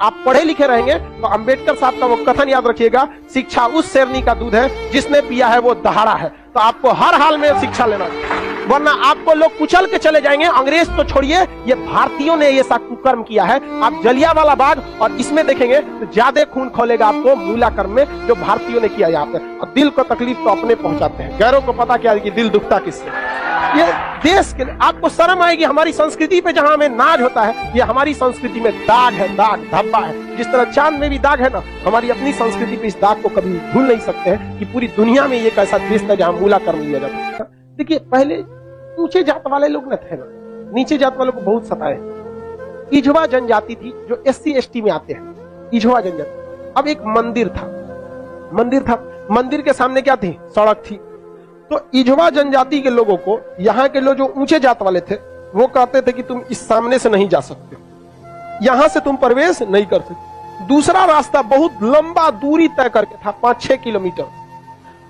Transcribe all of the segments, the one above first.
आप पढ़े लिखे रहेंगे तो अंबेडकर साहब का वो कथन याद रखिएगा, शिक्षा उस शेरनी का दूध है जिसने पिया है वो दहाड़ा है। तो आपको हर हाल में शिक्षा लेना चाहिए, वरना आपको लोग कुचल के चले जाएंगे। अंग्रेज तो छोड़िए, ये भारतीयों ने ये सा कुकर्म किया है। आप जलियांवाला बाग और इसमें देखेंगे तो ज्यादा खून खोलेगा आपको मूला कर्म में, जो भारतीयों ने किया यहाँ पे। और दिल को तकलीफ तो अपने पहुंचाते हैं, गैरों को पता क्या है कि दिल दुखता किससे। ये देश के लिए आपको शर्म आएगी, हमारी संस्कृति पे जहां हमें नाज होता है, ये हमारी संस्कृति में दाग है, दाग धब्बा है। जिस तरह चांद में भी दाग है ना, हमारी अपनी संस्कृति पे इस दाग को कभी भूल नहीं सकते हैं कि पूरी दुनिया में ये कैसा देश था जहां मूला कर्म लिया जाता था। देखिए पहले ऊंचे जात वाले लोग न थे ना, नीचे जात वालों को बहुत सताए। इझवा जनजाति थी जो SC ST में आते हैं, इझवा जनजाति। अब एक मंदिर था, मंदिर के सामने क्या थी? सड़क थी। तो इझवा जनजाति के लोगों को यहाँ के लोग जो ऊंचे जात वाले थे वो कहते थे कि तुम इस सामने से नहीं जा सकते, यहां से तुम प्रवेश नहीं कर सकते। दूसरा रास्ता बहुत लंबा दूरी तय करके था, 5-6 किलोमीटर।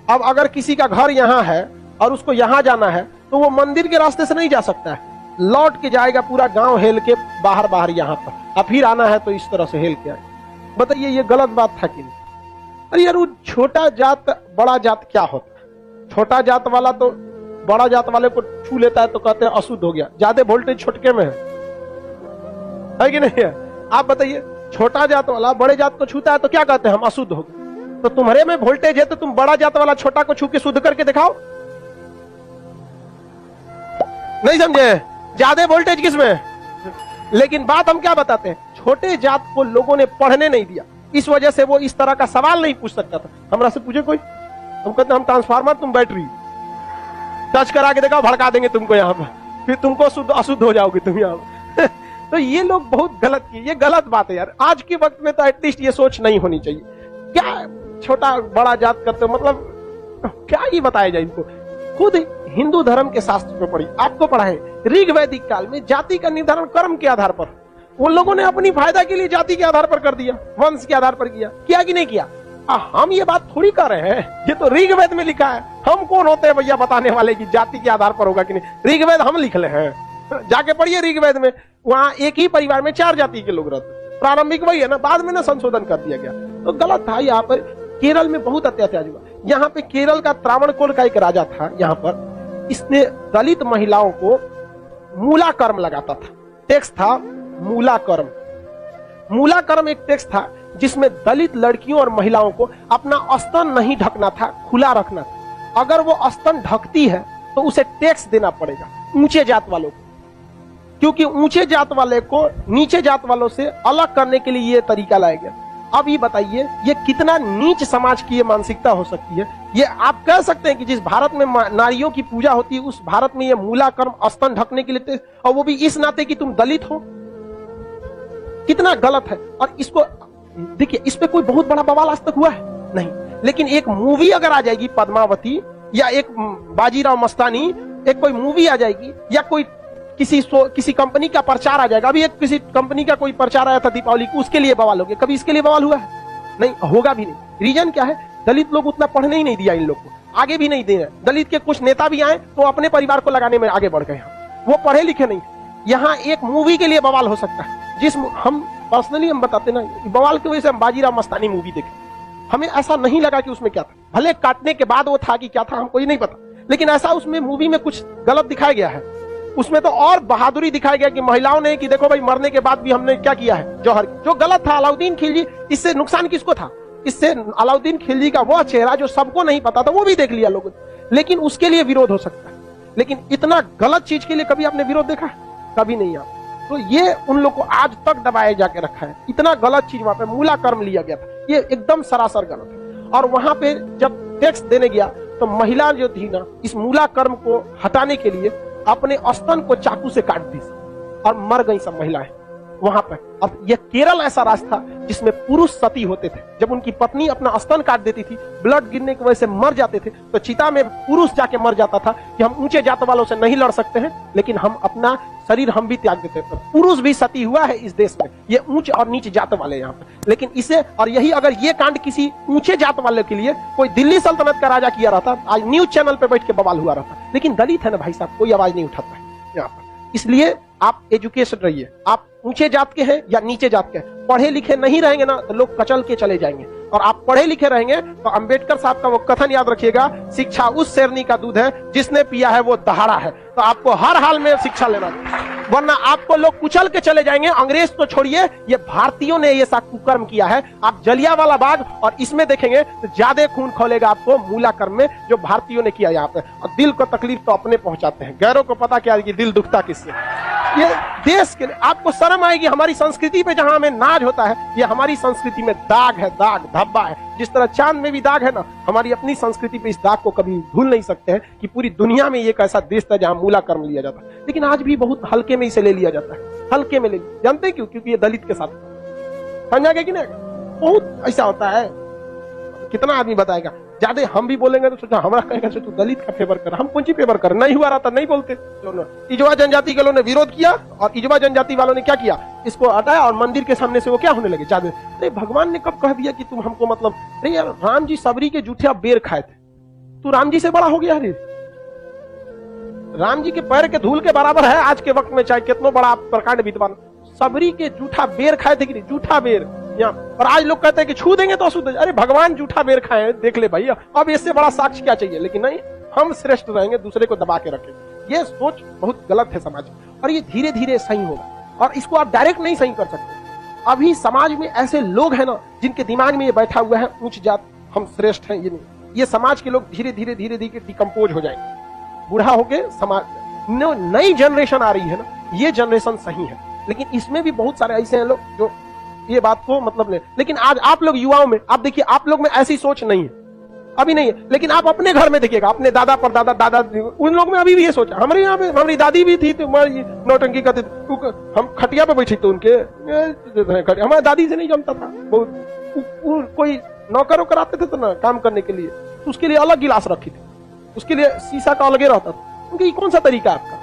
अब अगर किसी का घर यहाँ है और उसको यहाँ जाना है तो वो मंदिर के रास्ते से नहीं जा सकता है, लौट के जाएगा पूरा गांव हेल के बाहर यहाँ पर, अब फिर आना है तो इस तरह से हेल के आएगा। बताइए ये गलत बात था कि नहीं? अरे यार वो छोटा जात बड़ा जात क्या होता है? छोटा जात वाला तो बड़ा जात वाले को छू लेता है तो कहते हैं अशुद्ध हो गया, ज्यादा वोल्टेज छोटके में है कि नहीं है? आप बताइए, छोटा जात वाला बड़े जात को छूता है तो क्या कहते हैं? हम अशुद्ध हो गए। तो तुम्हारे में वोल्टेज है तो तुम बड़ा जात वाला छोटा को छू के शुद्ध करके दिखाओ। नहीं समझे? ज्यादा वोल्टेज किसमें? लेकिन बात हम क्या बताते हैं, छोटे जात को लोगों ने पढ़ने नहीं दिया, इस वजह से वो इस तरह का सवाल नहीं पूछ सकता था। हमरा से पूछे कोई, हम कहते हम ट्रांसफार्मर, तुम बैटरी, टच करा के देखा, भड़का देंगे तुमको यहाँ पर, फिर तुमको अशुद्ध हो जाओगे तुम यहाँ पर। तो ये लोग बहुत गलत किए, ये गलत बात है यार। आज के वक्त में तो एटलीस्ट ये सोच नहीं होनी चाहिए। क्या छोटा बड़ा जात करते हो, मतलब क्या ये बताया जाए इनको? खुद हिंदू धर्म के शास्त्र में पढ़ी, आपको पढ़ाए, ऋग वैदिक काल में जाति का निर्धारण कर्म के आधार पर उन लोगों ने अपनी फायदा के लिए जाति के आधार पर कर दिया, वंश के आधार पर किया कि नहीं किया? हम ये बात थोड़ी कर रहे हैं, ये तो ऋग्वेद में लिखा है। हम कौन होते हैं भैया बताने वाले कि जाति के आधार पर होगा कि नहीं? ऋग्वेद हम लिख ले हैं, जाके पढ़िए ऋग्वेद में, वहां एक ही परिवार में 4 जाति के लोग रहते। प्रारंभिक वही है ना, बाद में ना संशोधन कर दिया गया, तो गलत था। यहाँ पर केरल में बहुत अत्याचार हुआ। यहाँ पे केरल का त्रावणकोर का एक राजा था, यहाँ पर इसने दलित महिलाओं को मूला कर्म लगाता था। टैक्स था मूला कर्म। मूला कर्म एक टैक्स था जिसमें दलित लड़कियों और महिलाओं को अपना स्तन नहीं ढकना था, खुला रखना था। अगर वो स्तन ढकती है तो उसे टैक्स देना पड़ेगा ऊंचे जात वालों को, क्योंकि ऊंचे जात वाले को नीचे जात वालों से अलग करने के लिए ये तरीका लाया गया। अब ये बताइए ये कितना नीच समाज की ये मानसिकता हो सकती है? ये आप कह सकते हैं कि जिस भारत में नारियों की पूजा होती है उस भारत में ये मूला कर्म स्तन ढकने के लिए, और वो भी इस नाते कि तुम दलित हो, कितना गलत है। और इसको देखिए, इस पे कोई बहुत बड़ा बवाल आज तक हुआ है नहीं, लेकिन एक मूवी अगर आ जाएगी पद्मावती, या एक बाजीराव मस्तानी, एक कोई मूवी आ जाएगी, या कोई किसी कंपनी का प्रचार आ जाएगा। अभी एक किसी कंपनी का कोई प्रचार आया था दीपावली को, उसके लिए बवाल हो गया। कभी इसके लिए बवाल हुआ है? नहीं, होगा भी नहीं। रीजन क्या है? दलित लोग उतना पढ़ने ही नहीं दिया इन लोग को, आगे भी नहीं दे रहे। दलित के कुछ नेता भी आए तो अपने परिवार को लगाने में आगे बढ़ गए, वो पढ़े लिखे नहीं। यहाँ एक मूवी के लिए बवाल हो सकता है, जिस हम पर्सनली हम बताते ना, बवाल की वजह से हम बाजीराव मस्तानी मूवी देखे, हमें ऐसा नहीं लगा कि उसमें क्या था। भले काटने के बाद वो था कि क्या था हमको ही नहीं पता, लेकिन ऐसा उसमें मूवी में कुछ गलत दिखाया गया है। उसमें तो और बहादुरी दिखाया गया कि महिलाओं ने कि देखो भाई मरने के बाद भी हमने क्या किया है, जौहर, जो गलत था। अलाउद्दीन खिलजी, इससे नुकसान किसको था? इससे अलाउद्दीन खिलजी का वह चेहरा जो सबको नहीं पता था वो भी देख लिया लोगों ने, लेकिन उसके लिए विरोध हो सकता है। लेकिन इतना गलत चीज के लिए कभी आपने विरोध देखा है? कभी नहीं। आप तो ये उन लोग को आज तक दबाए जाके रखा है। इतना गलत चीज वहां पे मूला कर्म लिया गया था, ये एकदम सरासर गलत है। और वहां पे जब टैक्स देने गया तो महिला जो थी ना, इस मूला कर्म को हटाने के लिए अपने स्तन को चाकू से काट दी और मर गई सब महिलाएं वहां पर। अब यह केरल ऐसा राज्य था जिसमें पुरुष सती होते थे। जब उनकी पत्नी अपना स्तन काट देती थी, ब्लड गिरने की वजह से मर जाते थे, तो चिता में पुरुष जाके मर जाता था कि हम ऊंचे जात वालों से नहीं लड़ सकते हैं, लेकिन हम अपना शरीर हम भी त्याग देते थे। पुरुष भी सती हुआ है इस देश में, ये ऊंच और नीच जात वाले यहाँ पर। लेकिन इसे, और यही अगर ये कांड किसी ऊंचे जात वाले के लिए कोई दिल्ली सल्तनत का राजा किया रहता, आज न्यूज चैनल पे बैठ के बवाल हुआ रहता। लेकिन दलित है ना भाई साहब, कोई आवाज नहीं उठाता है यहाँ पर। इसलिए आप एजुकेशन रहिए, आप ऊंचे जात के हैं या नीचे जात के हैं, पढ़े लिखे नहीं रहेंगे ना तो लोग कचल के चले जाएंगे, और आप पढ़े लिखे रहेंगे तो अंबेडकर साहब का वो कथन याद रखिएगा, शिक्षा उस शेरनी का दूध है जिसने पिया है वो दहाड़ा है। तो आपको हर हाल में शिक्षा लेना चाहिए, वरना आपको लोग कुचल के चले जाएंगे। अंग्रेज तो छोड़िए, ये भारतीयों ने ये सा कुकर्म किया है। आप जलियांवाला बाग और इसमें देखेंगे तो ज्यादा खून खोलेगा आपको मूला कर्म में, जो भारतीयों ने किया यहाँ पे। और दिल को तकलीफ तो अपने पहुंचाते हैं, गैरों को पता क्या कि दिल दुखता किससे। ये देश के लिए आपको शर्म आएगी, हमारी संस्कृति पे जहां हमें नाज होता है, ये हमारी संस्कृति में दाग है, दाग धब्बा है। जिस तरह चांद में भी दाग है ना, हमारी अपनी संस्कृति पे इस दाग को कभी भूल नहीं सकते हैं कि पूरी दुनिया में एक ऐसा देश था जहां मूला कर्म लिया जाता है, लेकिन आज भी बहुत हल्के में इसे ले लिया जाता है, हल्के में ले। जानते हैं क्यों? क्योंकि ये दलित के साथ, समझा गया कि नहीं? बहुत ऐसा होता है। कितना आदमी बताएगा, ज्यादा हम भी बोलेंगे तो सोचा हमारा कहेगा तू दलित का फेवर कर, हम कौन सी फेवर कर, नहीं हुआ रहा था नहीं बोलते। इजवा जनजाति के लोगों ने विरोध किया और इजवा जनजाति वालों ने क्या किया, इसको हटाया और मंदिर के सामने से वो क्या होने लगे, ज्यादा। अरे भगवान ने कब कह दिया कि तुम हमको मतलब, अरे यार राम जी सबरी के जूठे बेर खाए थे, तू राम जी से बड़ा हो गया। अरे राम जी के पैर के धूल के बराबर है आज के वक्त में, चाहे कितना बड़ा प्रकांड विद्वान, सबरी के जूठा बेर खाए थे कि नहीं, जूठा बेर यहाँ। और आज लोग कहते हैं कि छू देंगे तो अशुद्ध। अरे भगवान जूठा बेर खाए, देख ले भाई, अब इससे बड़ा साक्ष्य क्या चाहिए। लेकिन नहीं, हम श्रेष्ठ रहेंगे, दूसरे को दबा के रखेंगे। ये सोच बहुत गलत है समाज में, और ये धीरे धीरे सही होगा, और इसको आप डायरेक्ट नहीं सही कर सकते। अभी समाज में ऐसे लोग हैं ना जिनके दिमाग में ये बैठा हुआ है उच्च जात हम श्रेष्ठ हैं, ये नहीं। ये समाज के लोग धीरे धीरे धीरे धीरे डिकम्पोज हो जाएंगे, बूढ़ा होके समाज। नई जनरेशन आ रही है ना, ये जनरेशन सही है, लेकिन इसमें भी बहुत सारे ऐसे हैं लोग जो ये बात को मतलब ले। लेकिन आज आप लोग युवाओं में आप देखिए, आप लोग में ऐसी सोच नहीं है, अभी नहीं है। लेकिन आप अपने घर में देखिएगा, अपने दादा परदादा दादा, उन लोग में अभी भी ये सोच। हमारे यहाँ पे हमारी दादी भी थी तो नौटंकी करते थे, हम खटिया पे बैठे थे उनके, हमारी दादी से नहीं जमता था। कोई नौकर वोकर आते थे तो ना काम करने के लिए, तो उसके लिए अलग गिलास रखी थी, उसके लिए शीशा का अलगे रहता था। क्योंकि कौन सा तरीका आपका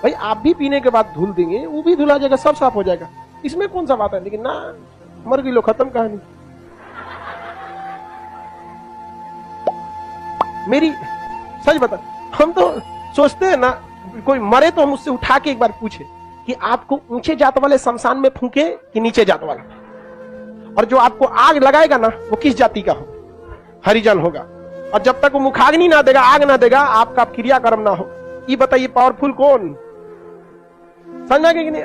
भाई, आप भी पीने के बाद धुल देंगे, वो भी धुला जाएगा, सब साफ हो जाएगा, इसमें कौन सा बात है। लेकिन ना, मर गई लो, खत्म कहानी। मेरी सच बता, हम तो सोचते हैं ना, कोई मरे तो हम उससे उठा के एक बार पूछे कि आपको ऊंचे जात वाले शमशान में फूंके कि नीचे जात वाला, और जो आपको आग लगाएगा ना वो किस जाति का हो, हरिजन होगा। और जब तक वो मुखाग्नि ना देगा, आग ना देगा, आपका क्रियाकर्म ना हो, ये बताइए पावरफुल कौन। समझा कि नहीं?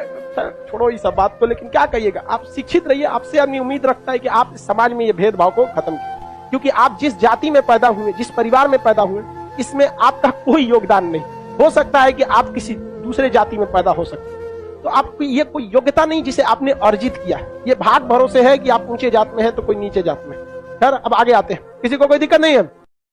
छोड़ो इस सब बात को, लेकिन क्या कहिएगा, आप शिक्षित रहिए। आपसे आदमी उम्मीद रखता है कि आप समाज में ये भेदभाव को खत्म कीजिए, क्योंकि आप जिस जाति में पैदा हुए, जिस परिवार में पैदा हुए, इसमें आपका कोई योगदान नहीं। हो सकता है कि आप किसी दूसरे जाति में पैदा हो सकते हैं, तो आपकी ये कोई योग्यता नहीं जिसे आपने अर्जित किया है। ये भाग भरोसे है कि आप ऊंचे जात में है तो कोई नीचे जात में है। खैर अब आगे आते हैं, किसी को कोई दिक्कत नहीं है।